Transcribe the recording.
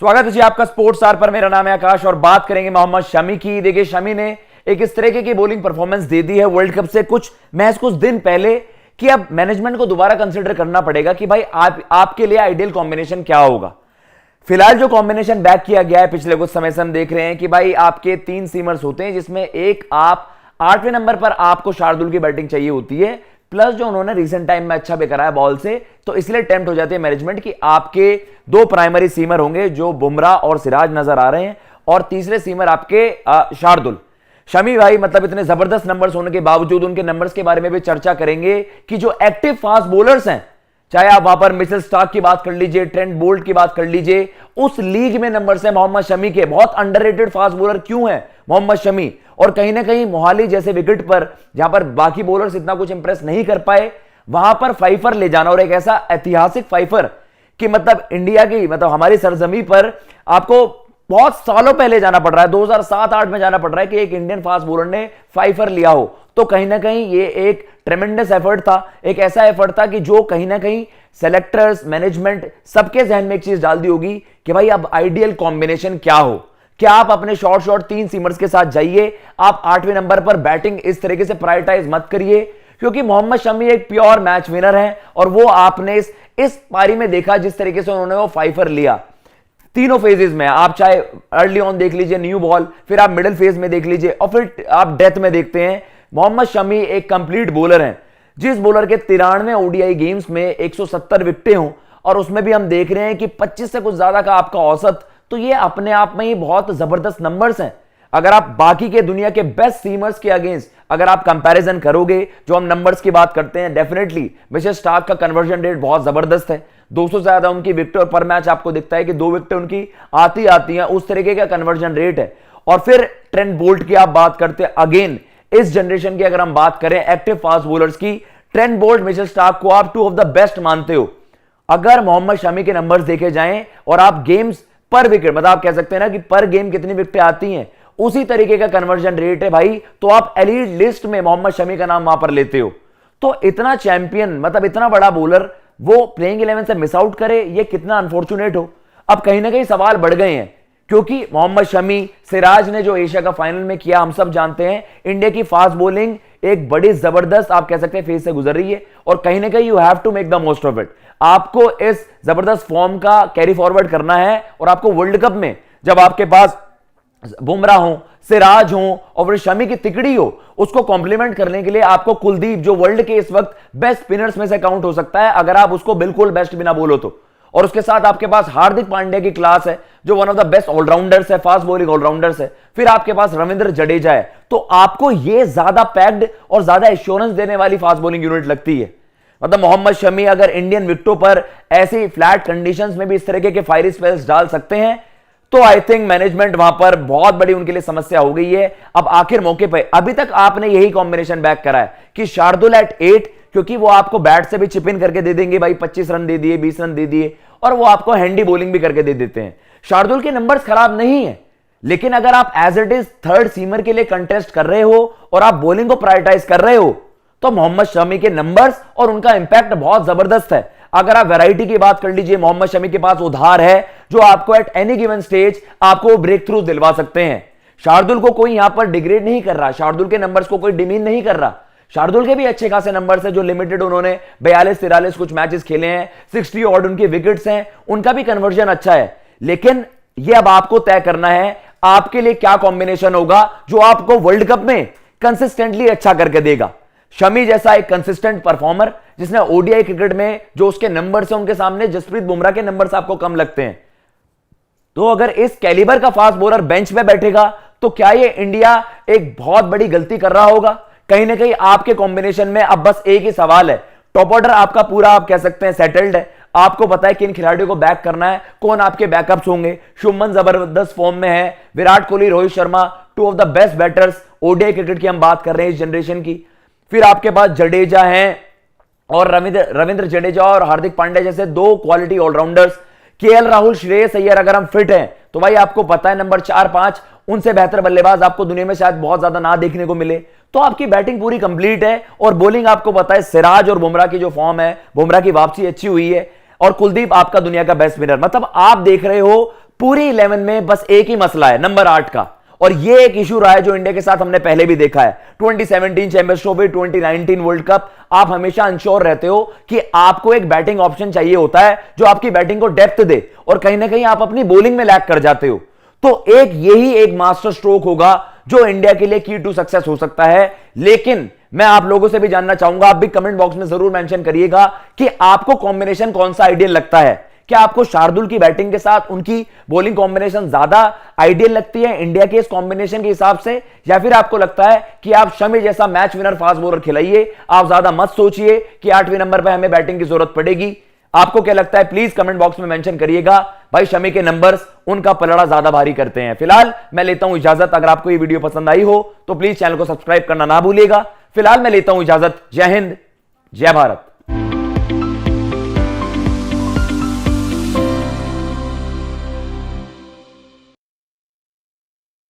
स्वागत है जी आपका स्पोर्ट्स स्टार पर। मेरा नाम है आकाश और बात करेंगे मोहम्मद शमी की। देखिए, शमी ने एक इस तरीके की बॉलिंग परफॉर्मेंस दे दी है वर्ल्ड कप से कुछ दिन पहले कि अब मैनेजमेंट को दोबारा कंसीडर करना पड़ेगा कि भाई आपके लिए आइडियल कॉम्बिनेशन क्या होगा। फिलहाल जो कॉम्बिनेशन बैक किया गया है पिछले कुछ समय से हम देख रहे हैं कि भाई आपके 3 सीमर्स होते हैं, जिसमें एक आप 8वें नंबर पर आपको शार्दुल की बैटिंग चाहिए होती है, प्लस जो उन्होंने रिसेंट टाइम में अच्छा भी कराया बॉल से, तो इसलिए टेम्प्ट हो जाती है मैनेजमेंट कि आपके 2 प्राइमरी सीमर होंगे जो बुमराह और सिराज नजर आ रहे हैं, और तीसरे सीमर आपके शार्दुल। शमी भाई मतलब इतने जबरदस्त नंबर्स होने के बावजूद उनके नंबर्स के बारे में भी चर्चा करेंगे कि जो एक्टिव फास्ट बॉलर्स हैं, चाहे आप वहां पर मिचेल स्टार्क की बात कर लीजिए, ट्रेंट बोल्ट की बात कर लीजिए, उस लीग में नंबर्स है मोहम्मद शमी के। बहुत अंडररेटेड फास्ट बॉलर क्यों है मोहम्मद शमी, और कहीं ना कहीं मोहाली जैसे विकेट पर जहां पर बाकी बॉलर्स इतना कुछ इंप्रेस नहीं कर पाए, वहां पर फाइफर ले जाना, और एक ऐसा ऐतिहासिक फाइफर कि मतलब इंडिया की मतलब हमारी सरजमी पर आपको बहुत सालों पहले जाना पड़ रहा है, 2007-8 में जाना पड़ रहा है कि एक इंडियन फास्ट बॉलर ने फाइफर लिया हो। तो कहीं ना कहीं ये एक ट्रेमेंडस एफर्ट था, एक ऐसा एफर्ट था कि जो कहीं ना कहीं सेलेक्टर्स, मैनेजमेंट सबके जहन में एक चीज डाल दी होगी कि भाई अब आइडियल कॉम्बिनेशन क्या हो। क्या आप अपने शॉर्ट 3 सीमर्स के साथ जाइए, आप 8वें नंबर पर बैटिंग इस तरीके से प्रायोरिटाइज मत करिए, क्योंकि मोहम्मद शमी एक प्योर मैच विनर है, और वो आपने इस पारी में देखा जिस तरीके से उन्होंने वो फाइफर लिया तीनों फेजेस में। आप चाहे अर्ली ऑन देख लीजिए न्यू बॉल, फिर आप मिडिल फेज में देख लीजिए, और फिर आप डेथ में देखते हैं। मोहम्मद शमी एक कंप्लीट बॉलर हैं, जिस बॉलर के 93 ओडीआई गेम्स में 170 विकेटें हों, और उसमें भी हम देख रहे हैं कि 25 से कुछ ज्यादा का आपका औसत, तो ये अपने आप में ही बहुत जबरदस्त नंबर्स हैं। अगर आप बाकी के दुनिया के बेस्ट सीमर्स के अगेंस्ट अगर आप कंपैरिजन करोगे, जो हम नंबर्स की बात करते हैं, डेफिनेटली मिचेल स्टार्क का कन्वर्जन रेट बहुत जबरदस्त है, 200 से ज्यादा उनकी विकेट, और पर मैच आपको दिखता है कि 2 विकेट उनकी आती हैं, उस तरीके का कन्वर्जन रेट है। और फिर ट्रेंट बोल्ट की आप बात करते हैं, अगेन इस जनरेशन की अगर हम बात करें एक्टिव फास्ट बॉलर्स की, ट्रेंट बोल्ट, मिचेल स्टार्क को आप 2 ऑफ द बेस्ट मानते हो। अगर मोहम्मद शमी के नंबर्स देखे जाएं और आप गेम्स पर विकेट, मतलब आप कह सकते हैं ना कि पर गेम कितनी विकेटें आती हैं, उसी तरीके का कन्वर्जन रेट है भाई, तो आप एलीट लिस्ट में मोहम्मद शमी का नाम वहां पर लेते हो। तो इतना चैंपियन, मतलब इतना बड़ा बॉलर, वो प्लेइंग 11 से मिस आउट करे, ये कितना अनफॉर्चुनेट हो। अब कहीं ना कहीं सवाल बढ़ गए हैं, क्योंकि मोहम्मद शमी, सिराज ने जो एशिया का फाइनल में किया, हम सब जानते हैं इंडिया की फास्ट बॉलिंग एक बड़ी जबरदस्त आप कह सकते हैं फेज से गुजर रही है, और कहीं ना कहीं you have to make the most of it. आपको इस जबरदस्त फॉर्म का कैरी फॉरवर्ड करना है, और आपको वर्ल्ड कप में जब आपके पास बुमराह हो, सिराज हो, और फिर शमी की तिकड़ी हो, उसको कॉम्प्लीमेंट करने के लिए आपको कुलदीप, जो वर्ल्ड के इस वक्त बेस्ट स्पिनर्स में से काउंट हो सकता है अगर आप उसको बिल्कुल बेस्ट बिना बोलो तो, और उसके साथ आपके पास हार्दिक पांड्या की क्लास है जो one of the best allrounders है, फास्ट बॉलिंग ऑलराउंडर्स है, फिर आपके पास रविंद्र जडेजा है, तो आपको यह ज्यादा पैक्ड और ज्यादा एश्योरेंस देने वाली फास्ट बॉलिंग यूनिट लगती है। मतलब मोहम्मद शमी अगर इंडियन विकेटों पर ऐसी फ्लैट कंडीशंस में भी इस तरीके के फायरी स्पेल्स डाल सकते हैं, तो आई थिंक मैनेजमेंट वहां पर बहुत बड़ी उनके लिए समस्या हो गई है। अब आखिर मौके पर अभी तक आपने यही कॉम्बिनेशन बैक करा है कि शार्दुल एट 8, क्योंकि वो आपको बैट से भी चिप इन करके दे देंगे भाई, 25 रन दे दिए, 20 रन दे दिए, और वो आपको हैंडी बॉलिंग भी करके दे देते हैं। शार्दुल के नंबर्स खराब नहीं है, लेकिन अगर आप as it is 3rd seamer के लिए कंटेस्ट कर रहे हो और आप बॉलिंग को प्रायोरिटाइज कर रहे हो, तो मोहम्मद शमी के नंबर्स और उनका इंपैक्ट बहुत जबरदस्त है। अगर आप वैरायटी की बात कर लीजिए, मोहम्मद शमी के पास उधार है जो आपको एट एनी गिवन स्टेज आपको ब्रेक थ्रू दिलवा सकते हैं। शार्दुल को कोई यहां पर डिग्रेड नहीं कर रहा, शार्दुल के नंबर्स को कोई डिमीन नहीं कर रहा। शार्दुल के भी अच्छे खासे नंबर्स हैं, जो लिमिटेड उन्होंने 42-43 कुछ मैचेस खेले हैं, 60 ऑड उनके विकेट्स हैं, उनका भी कन्वर्जन अच्छा है। लेकिन यह अब आपको तय करना है आपके लिए क्या कॉम्बिनेशन होगा जो आपको वर्ल्ड कप में कंसिस्टेंटली अच्छा करके देगा। शमी जैसा एक कंसिस्टेंट परफॉर्मर, जिसने ओडीआई क्रिकेट में जो उसके नंबर्स हैं, उनके सामने जसप्रीत बुमराह के नंबर्स आपको कम लगते हैं, तो अगर इस कैलिबर का फास्ट बॉलर बेंच पे बैठेगा, तो क्या ये इंडिया एक बहुत बड़ी गलती कर रहा होगा। कहीं ना कहीं आपके कॉम्बिनेशन में अब बस एक ही सवाल है, टॉप ऑर्डर आपका पूरा आप कह सकते हैं सेटल्ड है, आपको पता है किन खिलाड़ियों को बैक करना है, कौन आपके बैकअप्स होंगे। शुभमन जबरदस्त फॉर्म में है, Virat Kohli, Rohit Sharma, 2 of the best batters ODI cricket की हम बात कर रहे हैं इस जनरेशन की। फिर आपके पास जडेजा हैं, और रविंद्र जडेजा और हार्दिक पांड्या जैसे 2 quality allrounders. KL Rahul, Shreyas Iyer अगर हम फिट हैं, तो भाई आपको पता है नंबर 4-5 उनसे बेहतर बल्लेबाज आपको दुनिया में शायद बहुत ज्यादा ना देखने को मिले। तो आपकी बैटिंग पूरी कंप्लीट है, और बॉलिंग आपको पता है सिराज और बुमराह की जो फॉर्म है, बुमराह की वापसी अच्छी हुई है, और कुलदीप आपका दुनिया का बेस्ट स्पिनर। मतलब आप देख रहे हो पूरी 11 में बस एक ही मसला है, नंबर 8 का, और यह एक इशू रहा है जो इंडिया के साथ हमने पहले भी देखा है। 2017 चैंपियंस ट्रॉफी, 2019 वर्ल्ड कप, आप हमेशा अनश्योर रहते हो कि आपको एक बैटिंग ऑप्शन चाहिए होता है जो आपकी बैटिंग को डेप्थ दे, और कहीं ना कहीं आप अपनी बॉलिंग में लैग कर जाते हो। तो यही एक मास्टर स्ट्रोक होगा जो इंडिया के लिए की टू सक्सेस हो सकता है। लेकिन मैं आप लोगों से भी जानना चाहूंगा, आप भी कमेंट बॉक्स में जरूर मेंशन करिएगा कि आपको कॉम्बिनेशन कौन सा आइडियल लगता है। क्या आपको शार्दुल की बैटिंग के साथ उनकी बॉलिंग कॉम्बिनेशन ज्यादा आइडियल लगती है इंडिया के इस कॉम्बिनेशन के हिसाब से, या फिर आपको लगता है कि आप शमी जैसा मैच विनर फास्ट बॉलर खिलाइए, आप ज्यादा मत सोचिए कि 8वें नंबर पर हमें बैटिंग की जरूरत पड़ेगी। आपको क्या लगता है प्लीज कमेंट बॉक्स में मेंशन करिएगा। भाई शमी के नंबर्स उनका पलड़ा ज्यादा भारी करते हैं। फिलहाल मैं लेता हूं इजाजत। अगर आपको ये वीडियो पसंद आई हो तो प्लीज चैनल को सब्सक्राइब करना ना भूलिएगा। फिलहाल मैं लेता हूं इजाजत। जय हिंद, जय भारत।